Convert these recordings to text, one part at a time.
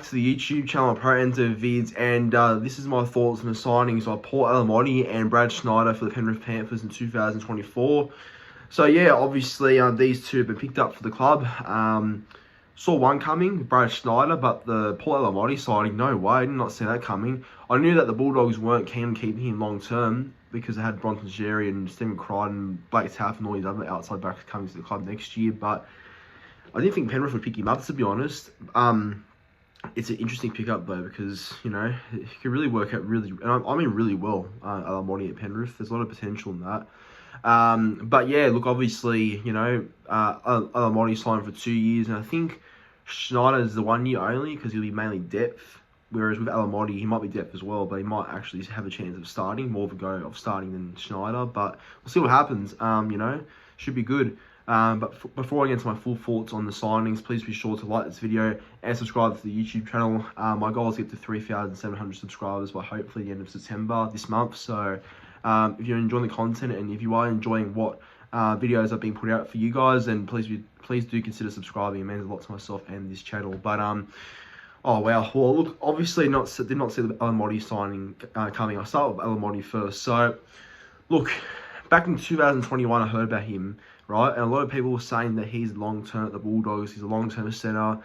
back to the YouTube channel Pro Enter Vids, and this is my thoughts on the signings of Paul Alamoti and Brad Schneider for the Penrith Panthers in 2024. So yeah, obviously these two have been picked up for the club. Saw one coming, Brad Schneider, but the Paul Alamoti signing, no way, I did not see that coming. I knew that the Bulldogs weren't keen on keeping him long term because they had Bronson Xerri and Stephen Crichton and Blake Taaffe and all these other outside backs coming to the club next year, but I didn't think Penrith would pick him up, to be honest. It's an interesting pickup though, because you know he could really work out really, and I mean really well. Alamoti at Penrith, there's a lot of potential in that. But yeah, look, obviously, you know, Alamoti signed for 2 years, and I think Schneider is the 1 year only because he'll be mainly depth. Whereas with Alamoti, he might be depth as well, but he might actually have a chance of starting, more of a go of starting than Schneider. But we'll see what happens. You know, should be good. But before I get into my full thoughts on the signings, please be sure to like this video and subscribe to the YouTube channel. My goal is to get to 3,700 subscribers by hopefully the end of September this month. So if you're enjoying the content and if you are enjoying what videos are being put out for you guys, then please do consider subscribing. It means a lot to myself and this channel. But oh wow, well look, obviously did not see the Alamoti signing coming. I'll start with Alamoti first. So look, back in 2021 I heard about him, right? And a lot of people were saying that he's long-term at the Bulldogs, he's a long-term centre,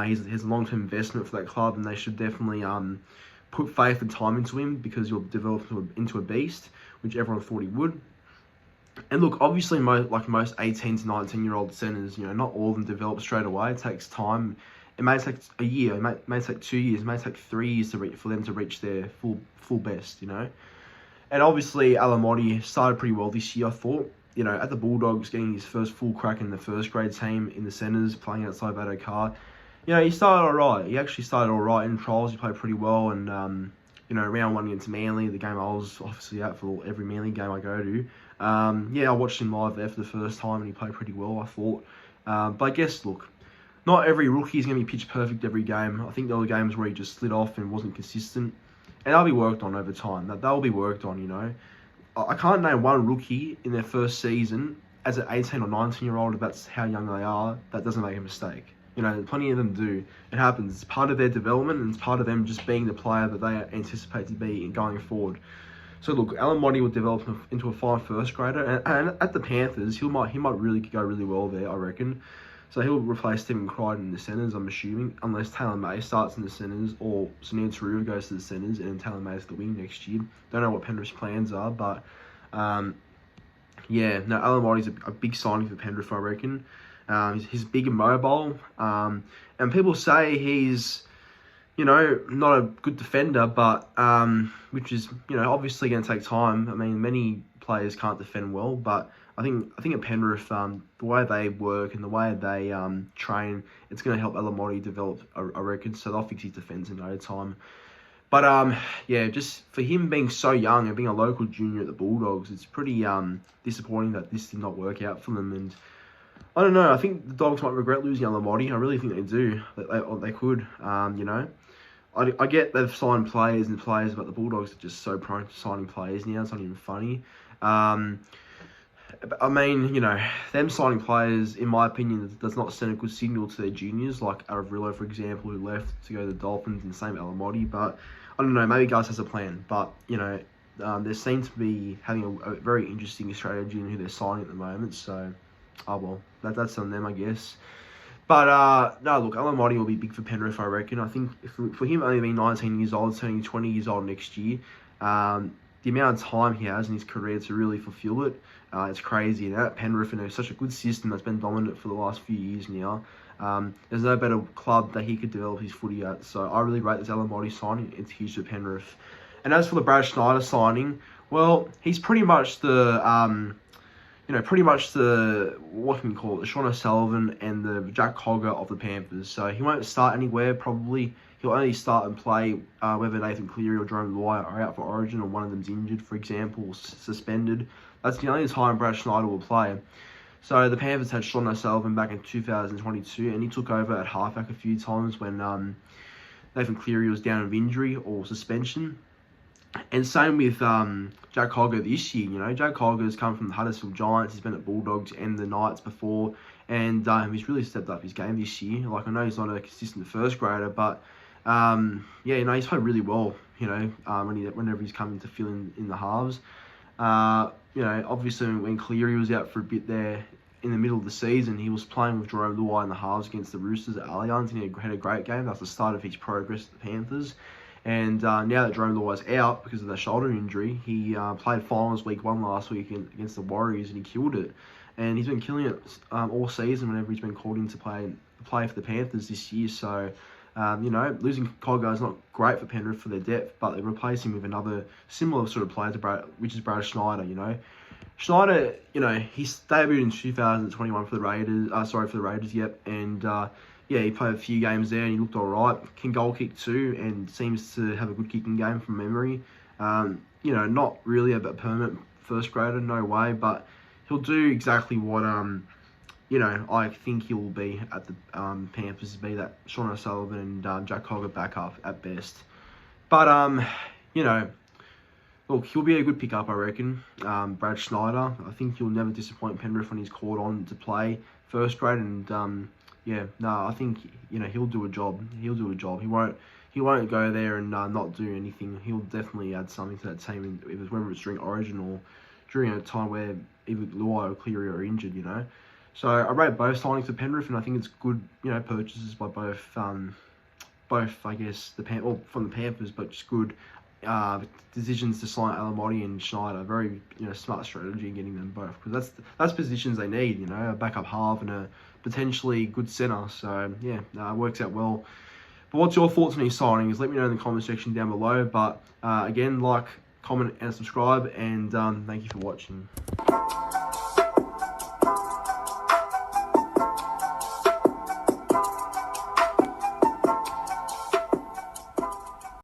he's a long-term investment for that club, and they should definitely put faith and time into him because he'll develop into a beast, which everyone thought he would. And look, obviously, most 18 to 19-year-old centres, you know, not all of them develop straight away. It takes time. It may take a year, it may take 2 years, it may take 3 years for them to reach their full best, you know. And obviously, Alamoti started pretty well this year, I thought. You know, at the Bulldogs, getting his first full crack in the first grade team in the centres, playing outside Bato Car. You know, he started all right. He actually started all right in trials. He played pretty well. And, you know, round one against Manly, the game I was obviously at for every Manly game I go to. Yeah, I watched him live there for the first time and he played pretty well, I thought. But I guess, look, not every rookie is going to be pitch perfect every game. I think there were games where he just slid off and wasn't consistent. And that'll be worked on over time. That'll be worked on, you know. I can't name one rookie in their first season as an 18 or 19-year-old, if that's how young they are, that doesn't make a mistake. You know, plenty of them do. It happens. It's part of their development and it's part of them just being the player that they anticipate to be going forward. So look, Alamoti will develop into a fine first grader, and at the Panthers, he might really go really well there, I reckon. So he'll replace Stephen Crichton in the centres, I'm assuming, unless Taylor May starts in the centres or Sunil Taruva goes to the centres and then Taylor May's the wing next year. Don't know what Penrith's plans are, but yeah, no, Alamoti's a big signing for Penrith, I reckon. He's big and mobile, and people say he's, you know, not a good defender, but which is, you know, obviously going to take time. I mean, many players can't defend well, but I think at Penrith, the way they work and the way they train, it's going to help Alamoti develop a record, so they'll fix his defence in no time. But yeah, just for him being so young and being a local junior at the Bulldogs, it's pretty disappointing that this did not work out for them. And I don't know, I think the Dogs might regret losing Alamoti. I really think they do. They could, you know. I get they've signed players, but the Bulldogs are just so prone to signing players now. It's not even funny. I mean, you know, them signing players, in my opinion, does not send a good signal to their juniors, like Aravrillo, for example, who left to go to the Dolphins, and the same Alamoti. But I don't know, maybe Gus has a plan. But, you know, they seem to be having a very interesting strategy in who they're signing at the moment. So, oh well, that's on them, I guess. But, no, look, Alamoti will be big for Penrith, I reckon. I think for him only being 19 years old, turning 20 years old next year, the amount of time he has in his career to really fulfill it, it's crazy. And at Penrith, you know, such a good system that's been dominant for the last few years now. There's no better club that he could develop his footy at. So I really rate this Alamoti signing. It's huge for Penrith. And as for the Brad Schneider signing, well, he's pretty much the... you know, pretty much the, what can we call it, the Sean O'Sullivan and the Jack Cogger of the Panthers. So he won't start anywhere, probably. He'll only start and play whether Nathan Cleary or Jerome Luai are out for Origin or one of them's injured, for example, or suspended. That's the only time Brad Schneider will play. So the Panthers had Sean O'Sullivan back in 2022, and he took over at halfback a few times when Nathan Cleary was down with injury or suspension. And same with Jack Cogger this year. You know, Jack Cogger's come from the Huddersfield Giants. He's been at Bulldogs and the Knights before, and he's really stepped up his game this year. Like, I know he's not a consistent first grader, but Yeah, he's played really well, whenever he's coming to fill in the halves. Obviously when Cleary was out for a bit there in the middle of the season, he was playing with Jerome Luai in the halves against the Roosters at Allianz, and he had a great game. That's the start of his progress at the Panthers. And now that Jerome Luai's out because of that shoulder injury, he played finals week 1 last week against the Warriors, and he killed it. And he's been killing it all season whenever he's been called in to play for the Panthers this year. So, losing Cogger is not great for Penrith for their depth, but they replace him with another similar sort of player to Brad, which is Brad Schneider. Schneider, he debuted in 2021 for the Raiders. Yep, and he played a few games there and he looked all right. Can goal kick too, and seems to have a good kicking game from memory. Not really a permanent first grader, no way, but he'll do exactly what I think he will be at the Panthers, be that Sean O'Sullivan and Jack Cogger backup at best. But look, he'll be a good pickup, I reckon. Brad Schneider, I think he'll never disappoint Penrith when he's called on to play first grade, and I think he'll do a job. He'll do a job. He won't go there and not do anything. He'll definitely add something to that team, whether it's during Origin or during a time where either Luai or Cleary are injured. So I rate both signings for Penrith, and I think it's good, purchases by both I guess from the Panthers, but just good decisions to sign Alamoti and Schneider. Very smart strategy in getting them both, because that's positions they need. A backup half and a potentially good centre. So it works out well. But what's your thoughts on these signings? Let me know in the comment section down below. But again, like, comment and subscribe, and thank you for watching.